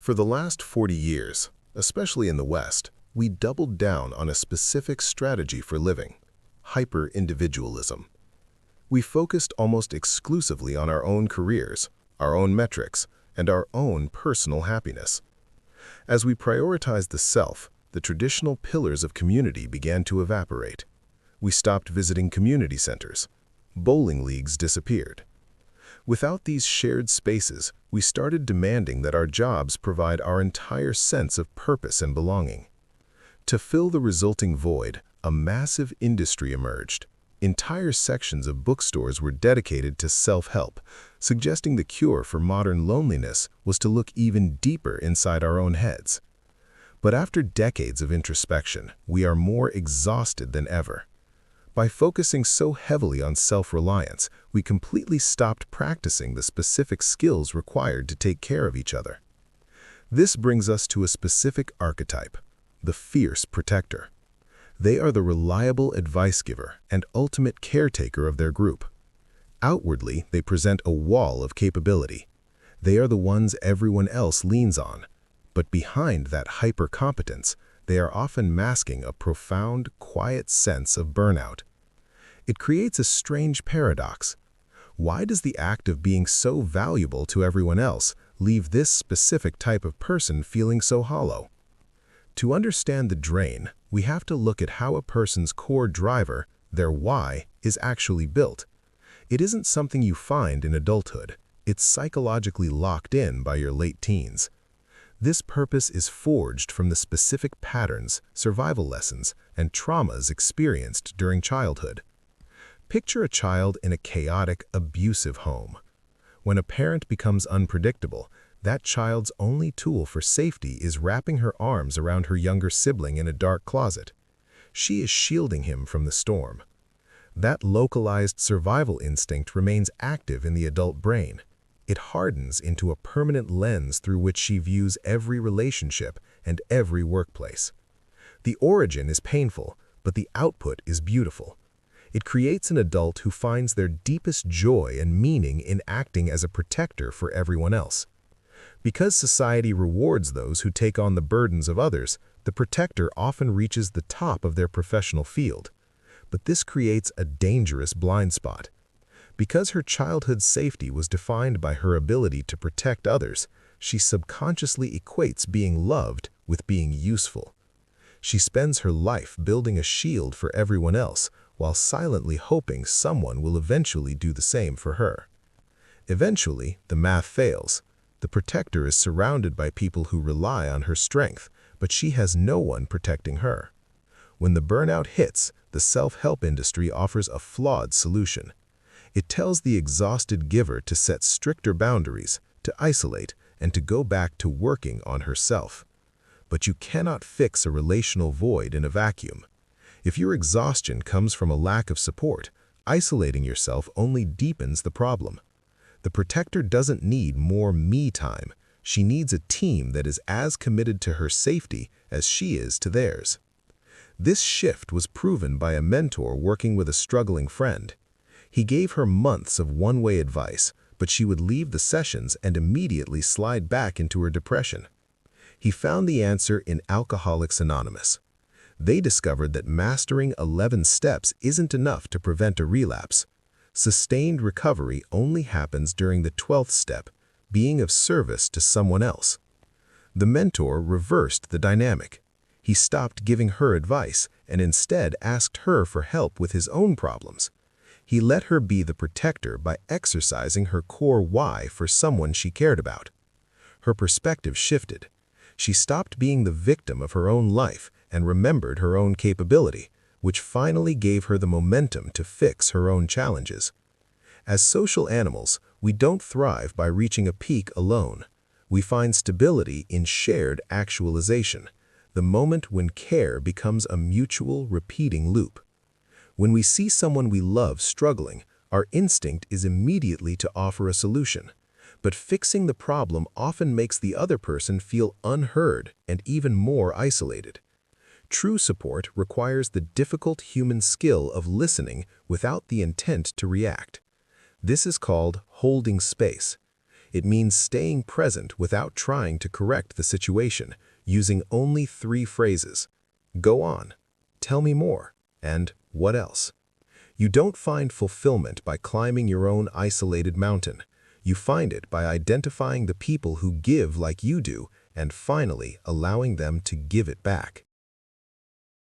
For the last 40 years, especially in the West, we doubled down on a specific strategy for living: hyper-individualism. We focused almost exclusively on our own careers, our own metrics, and our own personal happiness. As we prioritized the self, the traditional pillars of community began to evaporate. We stopped visiting community centers. Bowling leagues disappeared. Without these shared spaces, we started demanding that our jobs provide our entire sense of purpose and belonging. To fill the resulting void, a massive industry emerged. Entire sections of bookstores were dedicated to self-help, suggesting the cure for modern loneliness was to look even deeper inside our own heads. But after decades of introspection, we are more exhausted than ever. By focusing so heavily on self-reliance, we completely stopped practicing the specific skills required to take care of each other. This brings us to a specific archetype: the fierce protector. They are the reliable advice giver and ultimate caretaker of their group. Outwardly, they present a wall of capability. They are the ones everyone else leans on. But behind that hyper-competence, they are often masking a profound, quiet sense of burnout. It creates a strange paradox. Why does the act of being so valuable to everyone else leave this specific type of person feeling so hollow? To understand the drain, we have to look at how a person's core driver, their why, is actually built. It isn't something you find in adulthood. It's psychologically locked in by your late teens. This purpose is forged from the specific patterns, survival lessons, and traumas experienced during childhood. Picture a child in a chaotic, abusive home. When a parent becomes unpredictable, that child's only tool for safety is wrapping her arms around her younger sibling in a dark closet. She is shielding him from the storm. That localized survival instinct remains active in the adult brain. It hardens into a permanent lens through which she views every relationship and every workplace. The origin is painful, but the output is beautiful. It creates an adult who finds their deepest joy and meaning in acting as a protector for everyone else. Because society rewards those who take on the burdens of others, the protector often reaches the top of their professional field. But this creates a dangerous blind spot. Because her childhood safety was defined by her ability to protect others, she subconsciously equates being loved with being useful. She spends her life building a shield for everyone else, while silently hoping someone will eventually do the same for her. Eventually, the math fails. The protector is surrounded by people who rely on her strength, but she has no one protecting her. When the burnout hits, the self-help industry offers a flawed solution. It tells the exhausted giver to set stricter boundaries, to isolate, and to go back to working on herself. But you cannot fix a relational void in a vacuum. If your exhaustion comes from a lack of support, isolating yourself only deepens the problem. The protector doesn't need more me time. She needs a team that is as committed to her safety as she is to theirs. This shift was proven by a mentor working with a struggling friend. He gave her months of one-way advice, but she would leave the sessions and immediately slide back into her depression. He found the answer in Alcoholics Anonymous. They discovered that mastering 11 steps isn't enough to prevent a relapse. Sustained recovery only happens during the 12th step, being of service to someone else. The mentor reversed the dynamic. He stopped giving her advice and instead asked her for help with his own problems. He let her be the protector by exercising her core why for someone she cared about. Her perspective shifted. She stopped being the victim of her own life and remembered her own capability, which finally gave her the momentum to fix her own challenges. As social animals, we don't thrive by reaching a peak alone. We find stability in shared actualization, the moment when care becomes a mutual, repeating loop. When we see someone we love struggling, our instinct is immediately to offer a solution. But fixing the problem often makes the other person feel unheard and even more isolated. True support requires the difficult human skill of listening without the intent to react. This is called holding space. It means staying present without trying to correct the situation, using only 3 phrases. Go on, tell me more, and what else? You don't find fulfillment by climbing your own isolated mountain. You find it by identifying the people who give like you do and finally allowing them to give it back.